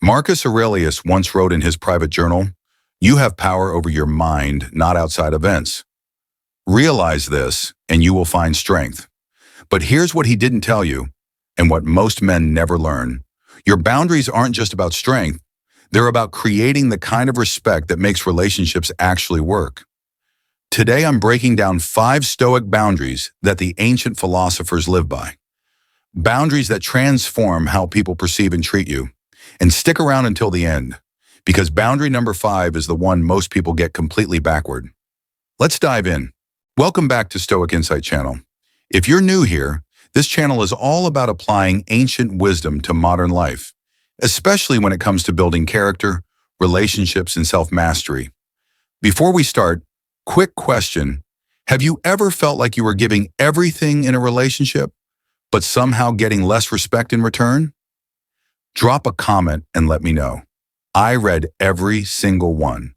Marcus Aurelius once wrote in his private journal, "You have power over your mind, not outside events. Realize this, and you will find strength." But here's what he didn't tell you, and what most men never learn. Your boundaries aren't just about strength. They're about creating the kind of respect that makes relationships actually work. Today, I'm breaking down 5 Stoic boundaries that the ancient philosophers live by. Boundaries that transform how people perceive and treat you. And stick around until the end, because boundary number 5 is the one most people get completely backward. Let's dive in. Welcome back to Stoic Insight Channel. If you're new here, this channel is all about applying ancient wisdom to modern life, especially when it comes to building character, relationships, and self-mastery. Before we start, quick question. Have you ever felt like you were giving everything in a relationship, but somehow getting less respect in return? Drop a comment and let me know. I read every single one.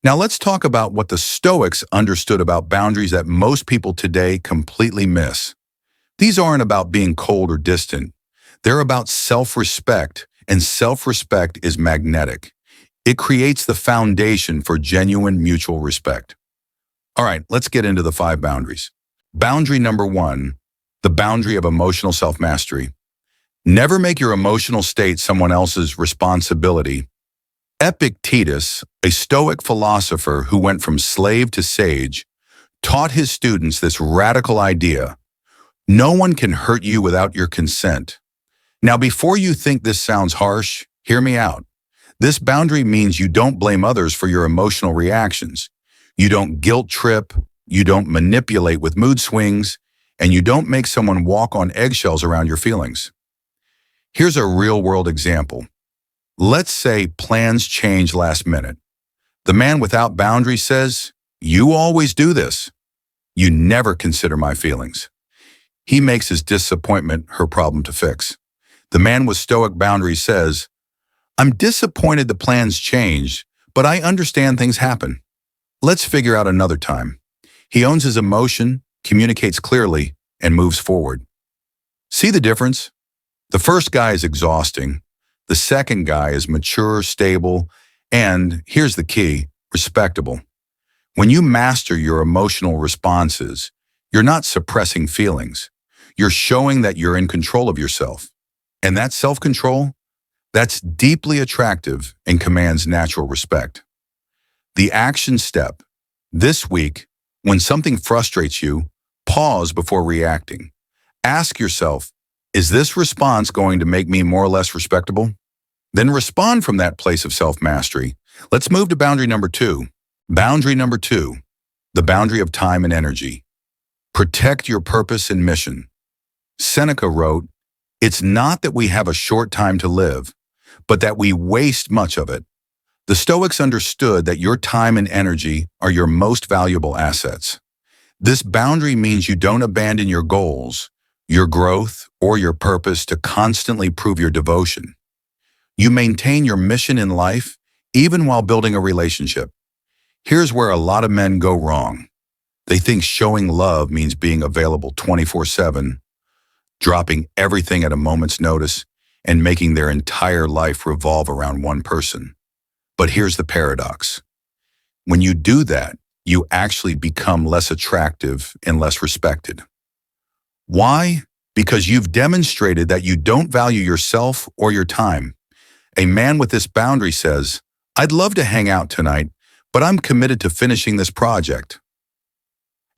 Now let's talk about what the Stoics understood about boundaries that most people today completely miss. These aren't about being cold or distant. They're about self-respect, and self-respect is magnetic. It creates the foundation for genuine mutual respect. All right, let's get into the 5 boundaries. Boundary number 1, the boundary of emotional self-mastery. Never make your emotional state someone else's responsibility. Epictetus, a Stoic philosopher who went from slave to sage, taught his students this radical idea: no one can hurt you without your consent. Now, before you think this sounds harsh, hear me out. This boundary means you don't blame others for your emotional reactions. You don't guilt trip, you don't manipulate with mood swings, and you don't make someone walk on eggshells around your feelings. Here's a real-world example. Let's say plans change last minute. The man without boundaries says, "You always do this. You never consider my feelings." He makes his disappointment her problem to fix. The man with Stoic boundaries says, "I'm disappointed the plans changed, but I understand things happen. Let's figure out another time." He owns his emotion, communicates clearly, and moves forward. See the difference? The first guy is exhausting. The second guy is mature, stable, and, here's the key, respectable. When you master your emotional responses, you're not suppressing feelings. You're showing that you're in control of yourself. And that self-control, that's deeply attractive and commands natural respect. The action step. This week, when something frustrates you, pause before reacting. Ask yourself, is this response going to make me more or less respectable? Then respond from that place of self-mastery. Let's move to boundary number 2. Boundary number 2, the boundary of time and energy. Protect your purpose and mission. Seneca wrote, "It's not that we have a short time to live, but that we waste much of it." The Stoics understood that your time and energy are your most valuable assets. This boundary means you don't abandon your goals, your growth, or your purpose to constantly prove your devotion. You maintain your mission in life, even while building a relationship. Here's where a lot of men go wrong. They think showing love means being available 24/7, dropping everything at a moment's notice, and making their entire life revolve around one person. But here's the paradox. When you do that, you actually become less attractive and less respected. Why? Because you've demonstrated that you don't value yourself or your time. A man with this boundary says, "I'd love to hang out tonight, but I'm committed to finishing this project.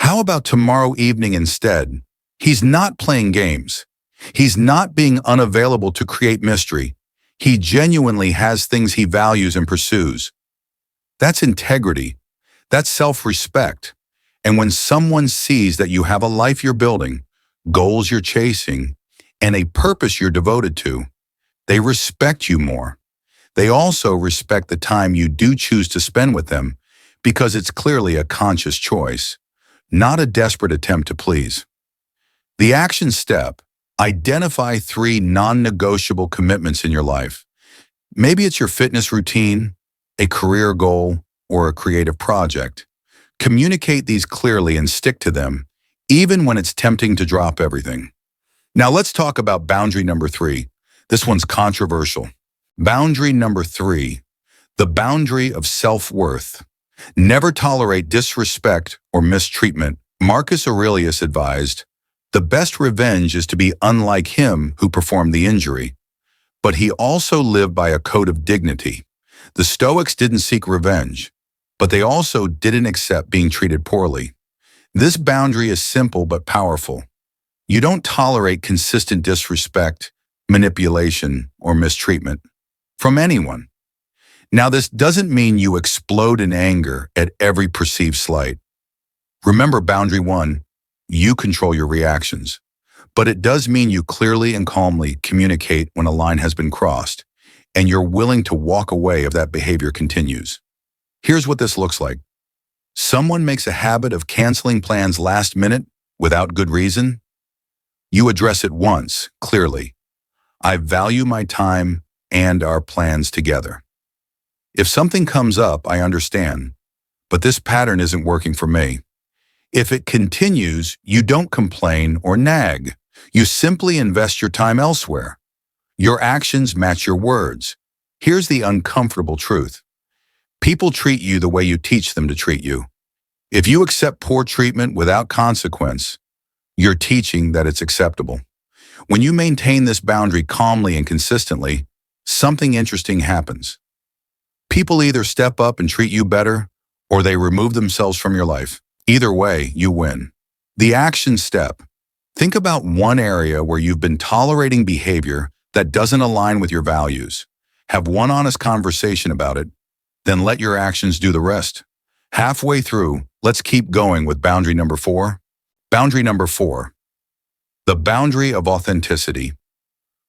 How about tomorrow evening instead?" He's not playing games. He's not being unavailable to create mystery. He genuinely has things he values and pursues. That's integrity. That's self-respect. And when someone sees that you have a life you're building, goals you're chasing, and a purpose you're devoted to, they respect you more. They also respect the time you do choose to spend with them, because it's clearly a conscious choice, not a desperate attempt to please. The action step: identify 3 non-negotiable commitments in your life. Maybe it's your fitness routine, a career goal, or a creative project. Communicate these clearly and stick to them, even when it's tempting to drop everything. Now let's talk about boundary number 3. This one's controversial. Boundary number 3, the boundary of self-worth. Never tolerate disrespect or mistreatment. Marcus Aurelius advised, the best revenge is to be unlike him who performed the injury. But he also lived by a code of dignity. The Stoics didn't seek revenge, but they also didn't accept being treated poorly. This boundary is simple but powerful. You don't tolerate consistent disrespect, manipulation, or mistreatment from anyone. Now, this doesn't mean you explode in anger at every perceived slight. Remember boundary 1, you control your reactions. But it does mean you clearly and calmly communicate when a line has been crossed, and you're willing to walk away if that behavior continues. Here's what this looks like. Someone makes a habit of canceling plans last minute without good reason. You address it once, clearly. I value my time and our plans together. If something comes up, I understand, but this pattern isn't working for me. If it continues, you don't complain or nag. You simply invest your time elsewhere. Your actions match your words. Here's the uncomfortable truth. People treat you the way you teach them to treat you. If you accept poor treatment without consequence, you're teaching that it's acceptable. When you maintain this boundary calmly and consistently, something interesting happens. People either step up and treat you better, or they remove themselves from your life. Either way, you win. The action step. Think about one area where you've been tolerating behavior that doesn't align with your values. Have one honest conversation about it, then let your actions do the rest. Halfway through, let's keep going with boundary number 4. Boundary number 4. The boundary of authenticity.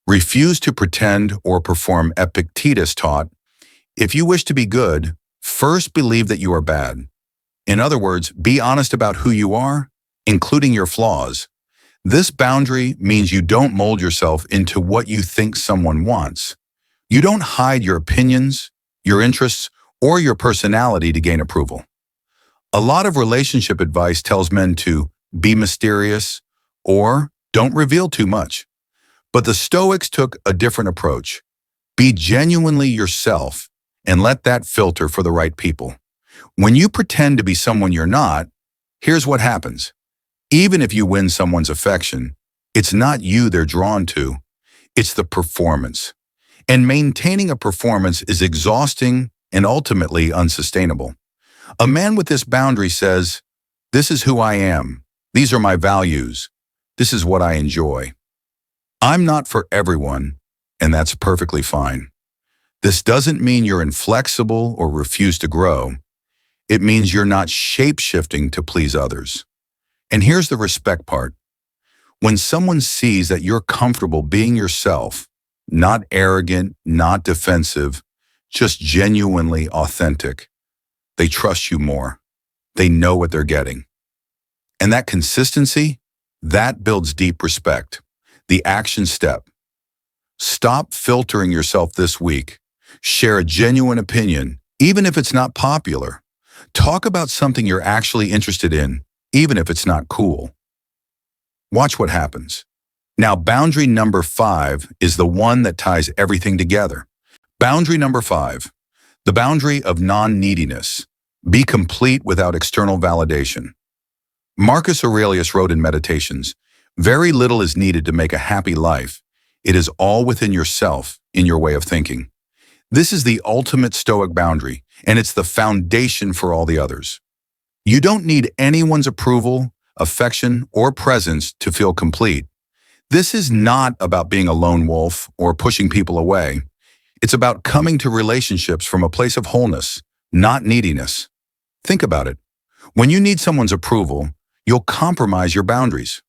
Refuse to pretend or perform. Epictetus taught, if you wish to be good, first believe that you are bad. In other words, be honest about who you are, including your flaws. This boundary means you don't mold yourself into what you think someone wants. You don't hide your opinions, your interests, or your personality to gain approval. A lot of relationship advice tells men to be mysterious or don't reveal too much. But the Stoics took a different approach. Be genuinely yourself and let that filter for the right people. When you pretend to be someone you're not, here's what happens. Even if you win someone's affection, it's not you they're drawn to, it's the performance. And maintaining a performance is exhausting and ultimately unsustainable. A man with this boundary says, this is who I am. These are my values. This is what I enjoy. I'm not for everyone, and that's perfectly fine. This doesn't mean you're inflexible or refuse to grow. It means you're not shape-shifting to please others. And here's the respect part. When someone sees that you're comfortable being yourself, not arrogant, not defensive, just genuinely authentic, they trust you more. They know what they're getting. And that consistency, that builds deep respect. The action step. Stop filtering yourself this week. Share a genuine opinion, even if it's not popular. Talk about something you're actually interested in, even if it's not cool. Watch what happens. Now, boundary number 5 is the one that ties everything together. Boundary number 5, the boundary of non-neediness. Be complete without external validation. Marcus Aurelius wrote in Meditations, very little is needed to make a happy life. It is all within yourself, in your way of thinking. This is the ultimate Stoic boundary, and it's the foundation for all the others. You don't need anyone's approval, affection, or presence to feel complete. This is not about being a lone wolf or pushing people away. It's about coming to relationships from a place of wholeness, not neediness. Think about it. When you need someone's approval, you'll compromise your boundaries.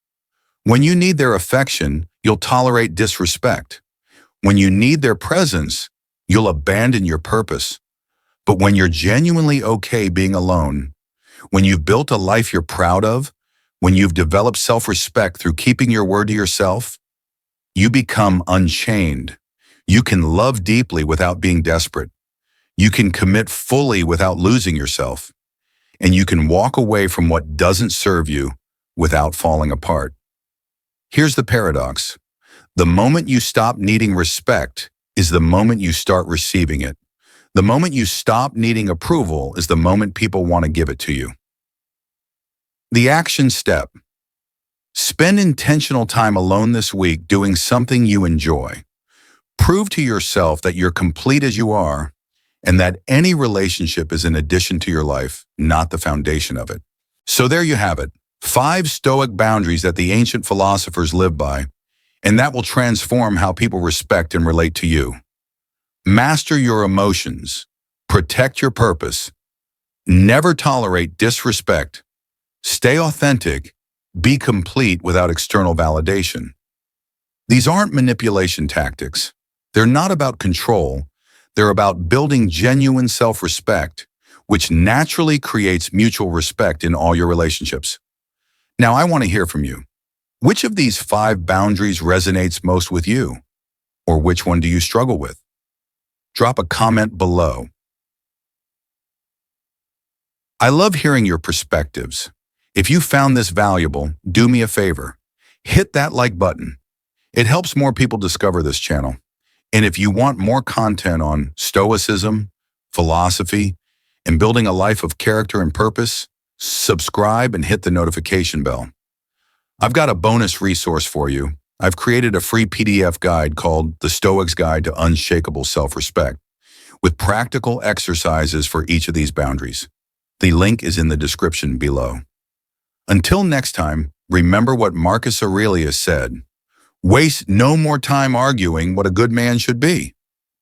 When you need their affection, you'll tolerate disrespect. When you need their presence, you'll abandon your purpose. But when you're genuinely okay being alone, when you've built a life you're proud of, when you've developed self-respect through keeping your word to yourself, you become unchained. You can love deeply without being desperate. You can commit fully without losing yourself. And you can walk away from what doesn't serve you without falling apart. Here's the paradox. The moment you stop needing respect, is the moment you start receiving it. The moment you stop needing approval is the moment people want to give it to you. The action step. Spend intentional time alone this week doing something you enjoy. Prove to yourself that you're complete as you are and that any relationship is an addition to your life, not the foundation of it. So there you have it, 5 Stoic boundaries that the ancient philosophers lived by, and that will transform how people respect and relate to you. Master your emotions. Protect your purpose. Never tolerate disrespect. Stay authentic. Be complete without external validation. These aren't manipulation tactics. They're not about control. They're about building genuine self-respect, which naturally creates mutual respect in all your relationships. Now, I want to hear from you. Which of these 5 boundaries resonates most with you? Or which one do you struggle with? Drop a comment below. I love hearing your perspectives. If you found this valuable, do me a favor. Hit that like button. It helps more people discover this channel. And if you want more content on stoicism, philosophy, and building a life of character and purpose, subscribe and hit the notification bell. I've got a bonus resource for you. I've created a free PDF guide called The Stoic's Guide to Unshakable Self-Respect, with practical exercises for each of these boundaries. The link is in the description below. Until next time, remember what Marcus Aurelius said. Waste no more time arguing what a good man should be.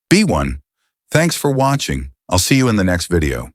Be one. Thanks for watching. I'll see you in the next video.